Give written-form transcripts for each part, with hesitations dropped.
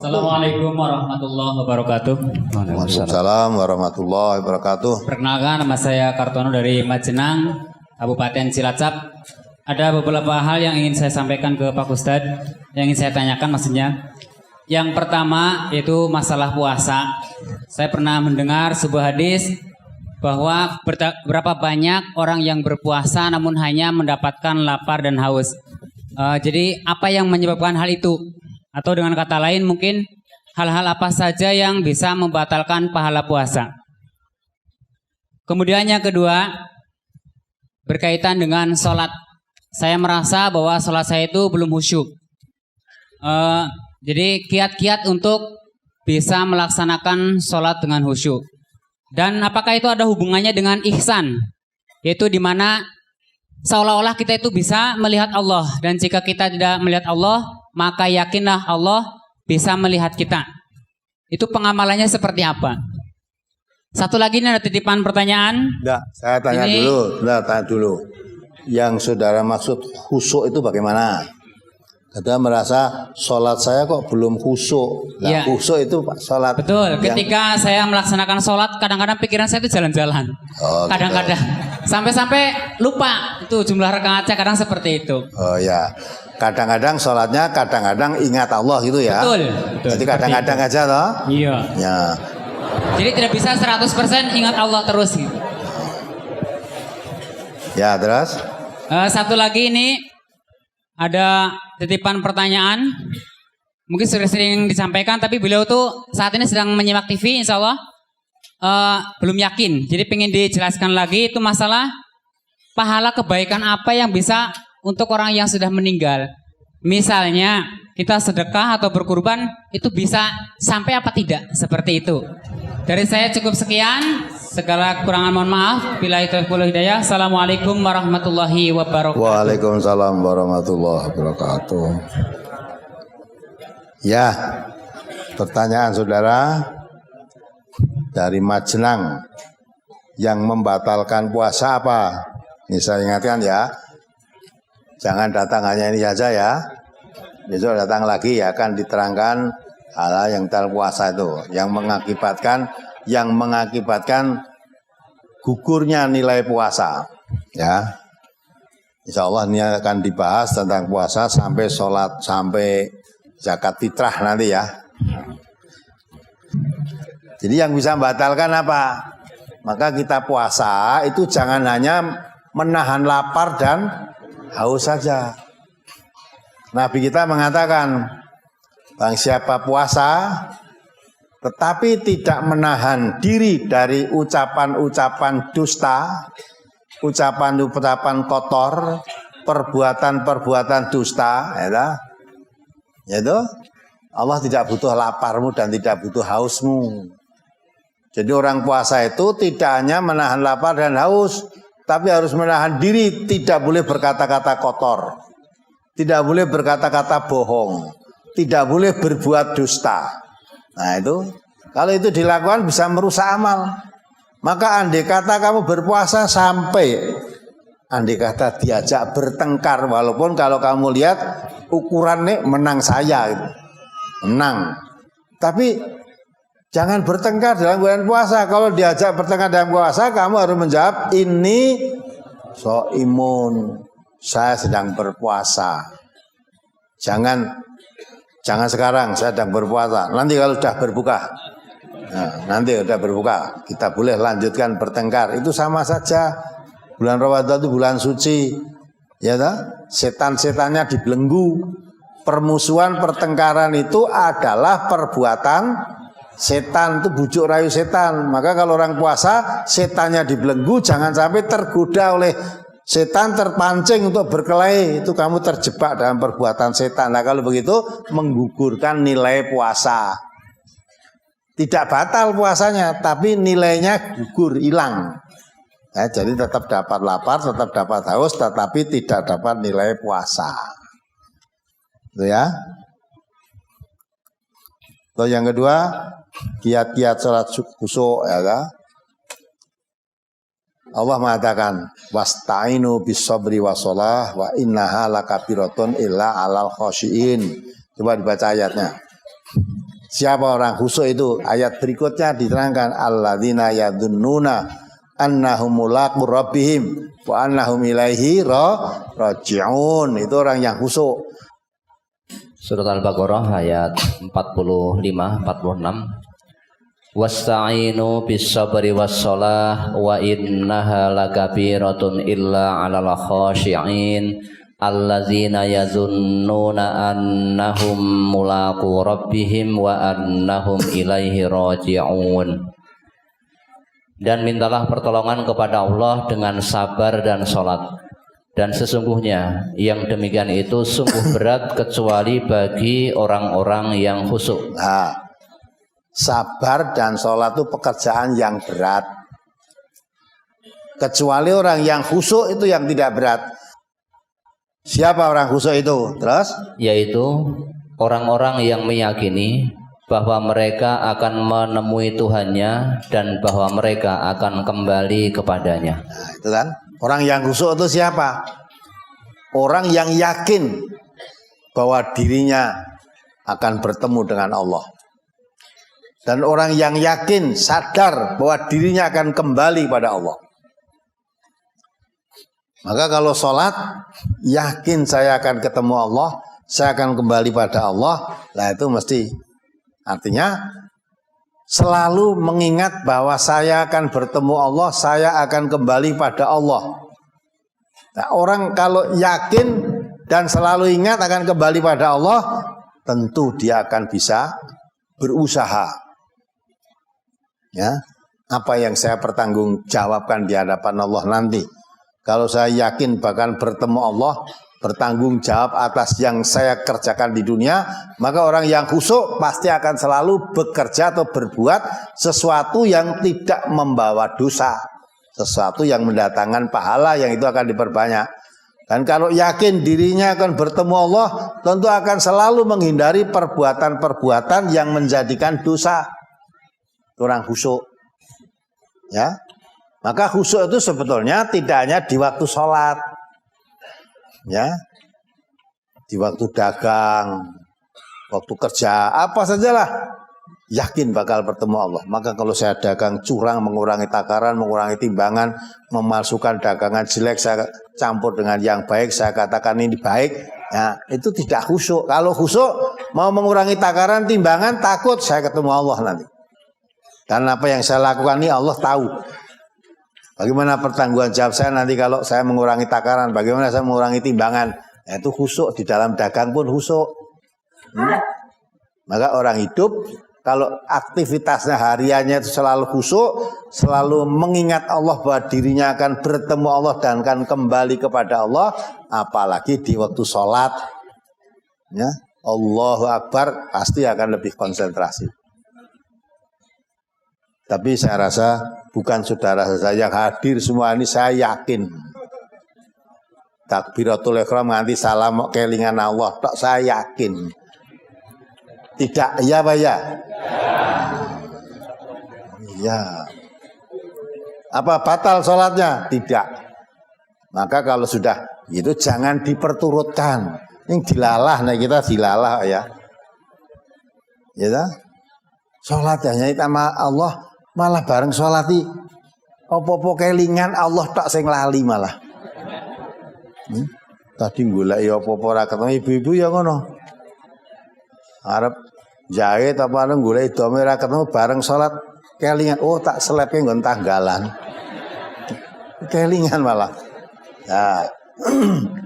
Assalamualaikum warahmatullahi wabarakatuh. Waalaikumsalam warahmatullahi wabarakatuh. Perkenalkan, nama saya Kartono dari Majenang, Kabupaten Cilacap. Ada beberapa hal yang ingin saya sampaikan ke Pak Ustadz, yang ingin saya tanyakan maksudnya. Yang pertama yaitu masalah puasa. Saya pernah mendengar sebuah hadis bahwa berapa banyak orang yang berpuasa namun hanya mendapatkan lapar dan haus. Jadi apa yang menyebabkan hal itu? Atau dengan kata lain mungkin hal-hal apa saja yang bisa membatalkan pahala puasa. Kemudian yang kedua berkaitan dengan sholat. Saya merasa bahwa sholat saya itu belum khusyuk. Jadi kiat-kiat untuk bisa melaksanakan sholat dengan khusyuk. Dan apakah itu ada hubungannya dengan ihsan? Yaitu di mana seolah-olah kita itu bisa melihat Allah. Dan jika kita tidak melihat Allah, maka yakinlah Allah bisa melihat kita. Itu pengamalannya seperti apa? Satu lagi ini ada titipan pertanyaan. Enggak, saya tanya dulu. Yang saudara maksud khusyuk itu bagaimana? Kita merasa sholat saya kok belum khusyuk. Nah, ya. Khusyuk itu sholat. Betul, ketika saya melaksanakan sholat, kadang-kadang pikiran saya itu jalan-jalan. Kadang-kadang. Sampai-sampai lupa itu jumlah rakaatnya, kadang seperti itu. Oh ya. Kadang-kadang sholatnya, kadang-kadang ingat Allah gitu ya. Betul. Jadi kadang-kadang aja toh. Iya. Ya. Jadi tidak bisa 100% ingat Allah terus gitu. Ya, terus? Satu lagi ini ada titipan pertanyaan. Mungkin sering disampaikan, tapi beliau tuh saat ini sedang menyimak TV, insya Allah belum yakin. Jadi pengen dijelaskan lagi itu masalah pahala kebaikan apa yang bisa untuk orang yang sudah meninggal. Misalnya kita sedekah atau berkurban itu bisa sampai apa tidak, seperti itu. Dari saya cukup sekian. Segala kekurangan mohon maaf. Bila itu hidayah. Assalamualaikum warahmatullahi wabarakatuh. Waalaikumsalam warahmatullahi wabarakatuh. Ya, pertanyaan saudara dari Majenang, yang membatalkan puasa apa? Ini saya ingatkan ya. Jangan datang hanya ini saja ya. Besok datang lagi ya, akan diterangkan hal yang tal puasa itu yang mengakibatkan gugurnya nilai puasa ya. Insya Allah ini akan dibahas tentang puasa sampai sholat, sampai zakat fitrah nanti ya. Jadi yang bisa membatalkan apa? Maka kita puasa itu jangan hanya menahan lapar dan haus saja. Nabi kita mengatakan, barang siapa puasa tetapi tidak menahan diri dari ucapan-ucapan dusta, ucapan-ucapan kotor, perbuatan-perbuatan dusta, yaitu Allah tidak butuh laparmu dan tidak butuh hausmu. Jadi orang puasa itu tidak hanya menahan lapar dan haus, tapi harus menahan diri, tidak boleh berkata-kata kotor, tidak boleh berkata-kata bohong, tidak boleh berbuat dusta. Nah itu, kalau itu dilakukan bisa merusak amal. Maka andai kata kamu berpuasa sampai andai kata diajak bertengkar, walaupun kalau kamu lihat ukurannya menang saya gitu. Menang. Tapi jangan bertengkar dalam bulan puasa. Kalau diajak bertengkar dalam puasa, kamu harus menjawab, ini imun, saya sedang berpuasa. Jangan sekarang, saya sedang berpuasa. Nanti kalau sudah berbuka, nanti sudah berbuka, kita boleh lanjutkan bertengkar. Itu sama saja. Bulan Ramadan itu bulan suci, ya tak? Setan-setannya dibelenggu. Permusuhan, pertengkaran itu adalah perbuatan setan, itu bujuk rayu setan. Maka kalau orang puasa, setannya dibelenggu, jangan sampai tergoda oleh setan, terpancing untuk berkelahi, itu kamu terjebak dalam perbuatan setan. Nah kalau begitu menggugurkan nilai puasa. Tidak batal puasanya, tapi nilainya gugur, hilang. Nah, jadi tetap dapat lapar, tetap dapat haus, tetapi tidak dapat nilai puasa. Itu ya. Terus yang kedua, kiat-kiat sholat khusyuk ya kan? Allah mengatakan wasta'inu bis-sabri was-shalah wa innaha lakabiratun illa 'alal khashiin. Coba dibaca ayatnya. Siapa orang khusyuk itu? Ayat berikutnya diterangkan alladzina yadunnuna annahum mulaqu rabbihim wa annahum ilaihi raji'un. Itu orang yang khusyuk. Surat Al-Baqarah ayat 45-46. Wasta'inu bis sabri was shalah wa innaha lakabiratun illa 'alal khashi'in alladzina yazunnuna annahum mulaqu rabbihim wa annahum ilaihi raji'un. Dan mintalah pertolongan kepada Allah dengan sabar dan sholat. Dan sesungguhnya yang demikian itu sungguh berat kecuali bagi orang-orang yang khusyuk. Nah, sabar dan sholat itu pekerjaan yang berat. Kecuali orang yang khusyuk itu yang tidak berat. Siapa orang khusyuk itu? Terus? Yaitu orang-orang yang meyakini bahwa mereka akan menemui Tuhannya dan bahwa mereka akan kembali kepadanya. Nah, itu kan. Orang yang khusyuk itu siapa? Orang yang yakin bahwa dirinya akan bertemu dengan Allah. Dan orang yang yakin, sadar bahwa dirinya akan kembali pada Allah. Maka kalau sholat, yakin saya akan ketemu Allah, saya akan kembali pada Allah. Nah itu mesti, artinya selalu mengingat bahwa saya akan bertemu Allah, saya akan kembali pada Allah. Nah, orang kalau yakin dan selalu ingat akan kembali pada Allah, tentu dia akan bisa berusaha. Ya, apa yang saya pertanggungjawabkan di hadapan Allah nanti. Kalau saya yakin bahkan bertemu Allah, bertanggung jawab atas yang saya kerjakan di dunia, maka orang yang khusyuk pasti akan selalu bekerja atau berbuat sesuatu yang tidak membawa dosa, sesuatu yang mendatangkan pahala yang itu akan diperbanyak. Dan kalau yakin dirinya akan bertemu Allah, tentu akan selalu menghindari perbuatan-perbuatan yang menjadikan dosa. Orang khusyuk, ya. Maka khusyuk itu sebetulnya tidak hanya di waktu sholat, ya, di waktu dagang, waktu kerja, apa sajalah, yakin bakal bertemu Allah. Maka kalau saya dagang curang, mengurangi takaran, mengurangi timbangan, memalsukan dagangan jelek, saya campur dengan yang baik, saya katakan ini baik, ya, itu tidak khusyuk. Kalau khusyuk, mau mengurangi takaran, timbangan, takut saya ketemu Allah nanti. Dan apa yang saya lakukan ini Allah tahu. Bagaimana pertanggungan jawab saya nanti kalau saya mengurangi takaran, bagaimana saya mengurangi timbangan. Nah, itu khusyuk, di dalam dagang pun khusyuk. Maka orang hidup kalau aktivitasnya hariannya itu selalu khusyuk, selalu mengingat Allah bahwa dirinya akan bertemu Allah dan akan kembali kepada Allah, apalagi di waktu sholat, ya, Allahu Akbar, pasti akan lebih konsentrasi. Tapi saya rasa bukan saudara saya yang hadir semua ini, saya yakin takbiratul ihram nganti salam kelingan Allah, tok saya yakin. Tidak, iya Pak ya? Iya. Apa batal sholatnya? Tidak. Maka kalau sudah itu jangan diperturutkan. Ini dilalah, nah kita dilalah ya. Ya, sholat hanya sama Allah. Malah bareng sholati opo-opo kelingan Allah tak sing lali malah. Tadi golek opo-opo ra ketemu ibu-ibu ya ngono. Arep jahit apa nang golek idome ra ketemu bareng sholat kelingan, oh tak selepe nggon tanggalan. Kelingan malah. Nah,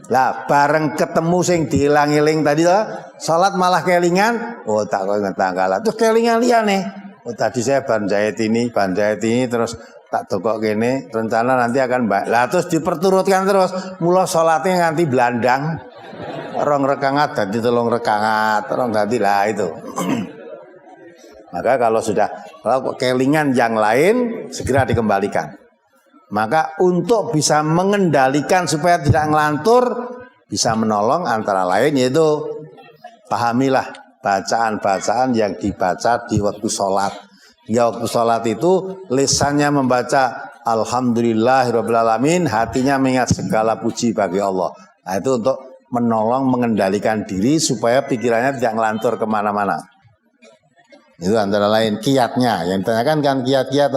lah bareng ketemu sing diilang-iling tadi to, sholat malah kelingan, oh tak kok nggon tanggalan. Terus kelingan liyane. Oh, tadi saya ban jahit ini, terus tak tokok kene, rencana nanti akan baik. Lah terus diperturutkan terus, mula sholatnya nganti blandang, rong rekangat, dadi telung rekangat, rong dadi lah itu. Maka kalau sudah kalau kelingan yang lain segera dikembalikan. Maka untuk bisa mengendalikan supaya tidak ngelantur, bisa menolong antara lain yaitu pahamilah bacaan-bacaan yang dibaca di waktu sholat. Ya waktu sholat itu lisannya membaca Alhamdulillahirabbil alamin, hatinya mengingat segala puji bagi Allah. Nah itu untuk menolong mengendalikan diri supaya pikirannya tidak ngelantur kemana-mana. Itu antara lain kiatnya. Yang ditanyakan kan kiat-kiat.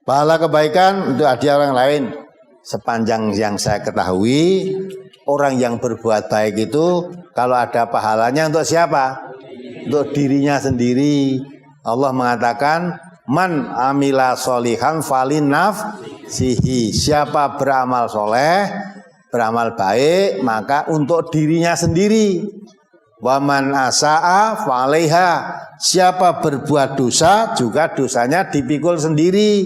Pahala kebaikan untuk hadiah orang lain. Sepanjang yang saya ketahui, orang yang berbuat baik itu kalau ada pahalanya untuk siapa? Untuk dirinya sendiri. Allah mengatakan, man amila solihan falin nafsihi. Siapa beramal soleh, beramal baik, maka untuk dirinya sendiri. Waman asa'a falaiha. Siapa berbuat dosa, juga dosanya dipikul sendiri.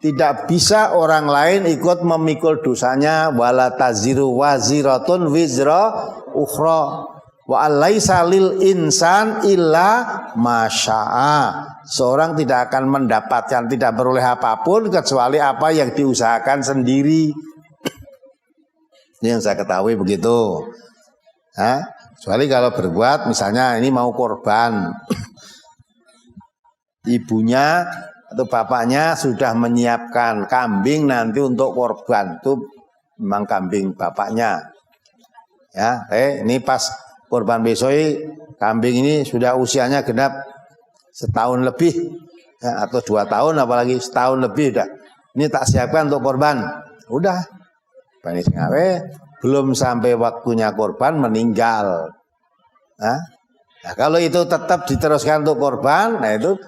Tidak bisa orang lain ikut memikul dosanya. Wala taziru waziratun wizra ukhra. Wa alaisa lil insan illa masya'a. Seorang tidak akan mendapatkan, tidak beroleh apapun kecuali apa yang diusahakan sendiri. Ini yang saya ketahui begitu. Kecuali kalau berbuat, misalnya ini mau korban, ibunya atau bapaknya sudah menyiapkan kambing nanti untuk korban, itu memang kambing bapaknya. Ya, ini pas korban besok, kambing ini sudah usianya genap setahun lebih, ya, atau 2 tahun, apalagi setahun lebih udah. Ini tak siapkan untuk korban, udah. Bani Singawe belum sampai waktunya korban meninggal. Nah, kalau itu tetap diteruskan untuk korban, nah itu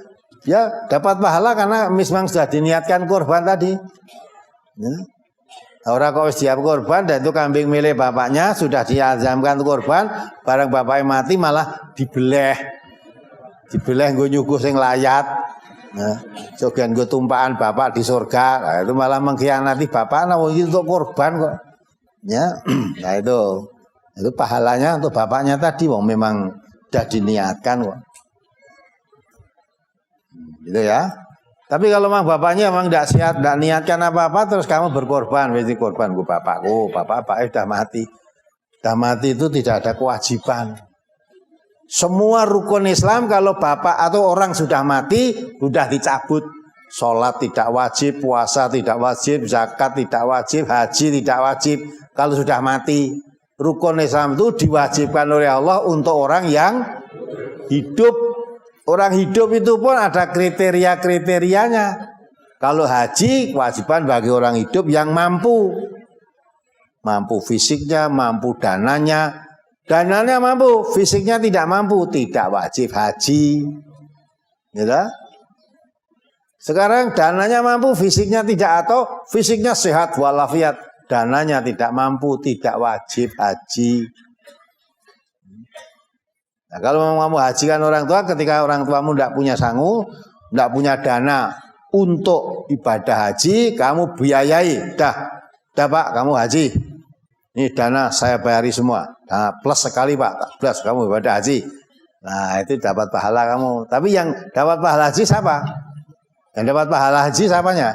ya dapat pahala karena memang sudah diniatkan korban tadi. Ya. Orang kok siap korban dan itu kambing milik bapaknya sudah diazamkan untuk korban, barang bapaknya mati malah dibeleh gue nyuguh sing layat. Nah, sogan gue tumpahan bapak di surga, nah, itu malah mengkhianati bapak. Nah, itu untuk korban kok. Ya, nah itu pahalanya untuk bapaknya tadi, wong memang sudah diniatkan kok. Gitu ya. Tapi kalau memang bapaknya memang tidak siap, tidak niatkan apa-apa, terus kamu berkorban, berarti korban gue bapakku, bapaknya sudah mati. Sudah mati itu tidak ada kewajiban. Semua rukun Islam kalau bapak atau orang sudah mati, sudah dicabut. Sholat tidak wajib, puasa tidak wajib, zakat tidak wajib, haji tidak wajib. Kalau sudah mati, rukun Islam itu diwajibkan oleh Allah untuk orang yang hidup. Orang hidup itu pun ada kriteria-kriterianya. Kalau haji, kewajiban bagi orang hidup yang mampu. Mampu fisiknya, mampu dananya. Dananya mampu, fisiknya tidak mampu, tidak wajib haji. Gitu? Sekarang dananya mampu, fisiknya tidak, atau fisiknya sehat walafiat, dananya tidak mampu, tidak wajib haji. Nah, kalau mau hajikan orang tua, ketika orang tuamu tidak punya sangu, tidak punya dana untuk ibadah haji, kamu biayai, dah Pak, kamu haji. Ini dana saya bayari semua, nah, plus sekali Pak, plus kamu ibadah haji. Nah itu dapat pahala kamu. Tapi yang dapat pahala haji siapa? Yang dapat pahala haji siapanya?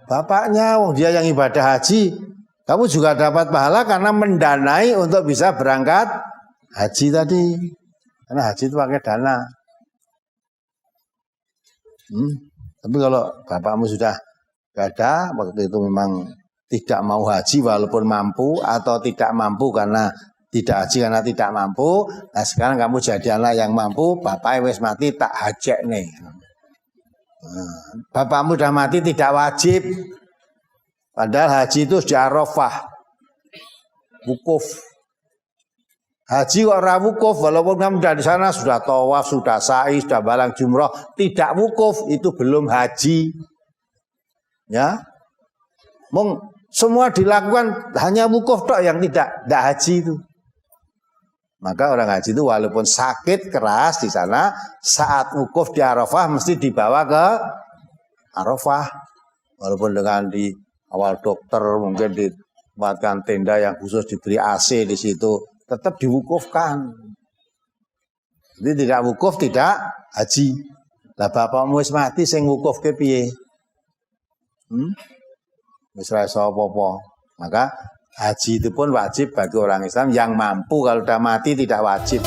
Bapaknya, dia yang ibadah haji. Kamu juga dapat pahala karena mendanai untuk bisa berangkat haji tadi. Karena haji itu pakai dana. Tapi kalau bapakmu sudah gak ada, waktu itu memang tidak mau haji walaupun mampu, atau tidak mampu karena tidak haji karena tidak mampu. Nah sekarang kamu jadi anak yang mampu, bapaknya wis mati tak hajek nih. Bapakmu sudah mati tidak wajib. Padahal haji itu di Arafah, wukuf. Haji kok ora wukuf, walaupun kamu sudah di sana, sudah tawaf, sudah sa'i, sudah balang jumroh, tidak wukuf, itu belum haji. Ya, semua dilakukan, hanya wukuf tok yang tidak haji itu. Maka orang haji itu walaupun sakit keras di sana, saat wukuf di Arafah mesti dibawa ke Arafah. Walaupun dengan di awal dokter mungkin ditempatkan tenda yang khusus, diberi AC di situ, tetap diwukufkan. Jadi tidak wukuf tidak haji. Lah bapakmu wis mati sing wukuf ke piye? Wis ra iso apa-apa. Maka haji itu pun wajib bagi orang Islam yang mampu. Kalau sudah mati tidak wajib.